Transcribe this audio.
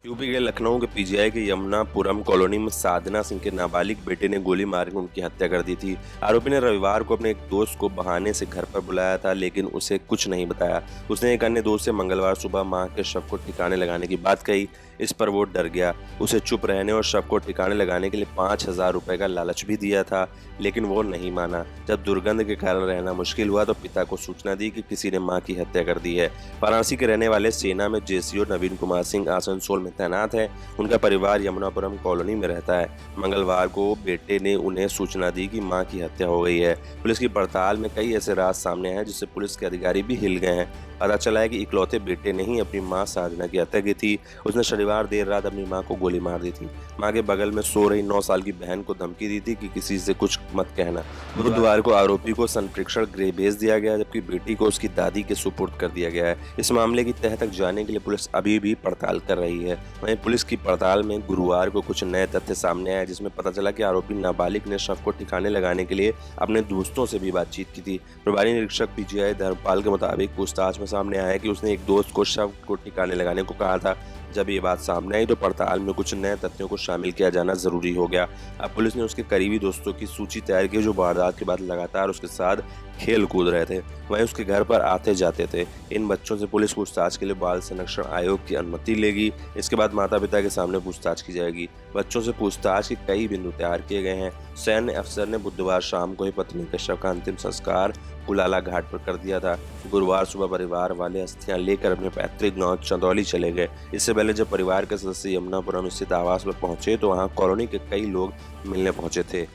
UP के लखनऊ के PGI के यमुनापुरम कॉलोनी में साधना सिंह के नाबालिग बेटे ने गोली मारकर उनकी हत्या कर दी थी। आरोपी ने रविवार को अपने एक दोस्त को बहाने से घर पर बुलाया था, लेकिन उसे कुछ नहीं बताया। उसने एक अन्य दोस्त से मंगलवार सुबह मां के शव को ठिकाने लगाने की बात कही। इस पर वो डर गया। उसे चुप रहने और शव को ठिकाने लगाने के लिए 5,000 रुपए का लालच भी दिया था, लेकिन वो नहीं माना। जब दुर्गंध के कारण रहना मुश्किल हुआ तो पिता को सूचना दी कि किसी ने मां की हत्या कर दी है। वाराणसी के रहने वाले सेना में जेसीओ नवीन कुमार सिंह आसनसोल में तैनात है। उनका परिवार यमुनापुरम कॉलोनी में रहता है। मंगलवार को बेटे ने उन्हें सूचना दी कि मां की हत्या हो गई है। पुलिस की पड़ताल में कई ऐसे राज सामने आए जिससे पुलिस के अधिकारी भी हिल गए हैं। पता चला है कि इकलौते बेटे ने ही अपनी मां साधना की हत्या की थी। उसने शनिवार देर रात अपनी मां को गोली मार दी थी। मां के बगल में सो रही 9 साल की बहन को धमकी दी थी कि किसी से कुछ मत कहना। बुधवार को आरोपी को संप्रेक्षण गृह भेज दिया गया, जबकि बेटी को उसकी दादी के सुपुर्द कर दिया गया है। इस मामले की तह तक जाने के लिए पुलिस अभी भी पड़ताल कर रही है। वहीं पुलिस की पड़ताल में गुरुवार को कुछ नए तथ्य सामने आए, जिसमें पता चला कि आरोपी नाबालिग ने शव को ठिकाने लगाने के लिए अपने दोस्तों से भी बातचीत की थी। प्रभारी निरीक्षक पीजीआई धर्मपाल के मुताबिक पूछताछ में सामने आया कि उसने एक दोस्त को शव को ठिकाने लगाने को कहा था। जब ये बात सामने आई तो पड़ताल में कुछ नए तथ्यों को शामिल किया जाना जरूरी हो गया। अब पुलिस ने उसके करीबी दोस्तों की सूची तैयार की जो वारदात के बाद लगातार उसके साथ खेल कूद रहे थे, वहीं उसके घर पर आते जाते थे। इन बच्चों से पुलिस पूछताछ के लिए बाल संरक्षण आयोग की अनुमति लेगी। इसके बाद माता पिता के सामने पूछताछ की जाएगी। बच्चों से पूछताछ के कई बिंदु तैयार किए गए हैं। सैन्य अफसर ने बुधवार शाम को ही पत्नी के शव का अंतिम संस्कार कुलाला घाट पर कर दिया था। गुरुवार सुबह परिवार वाले अस्थियां लेकर अपने पैतृक गांव चंदौली चले गए। इससे पहले जब परिवार के सदस्य यमुनापुरम स्थित आवास पर पहुंचे तो वहां कॉलोनी के कई लोग मिलने पहुंचे थे।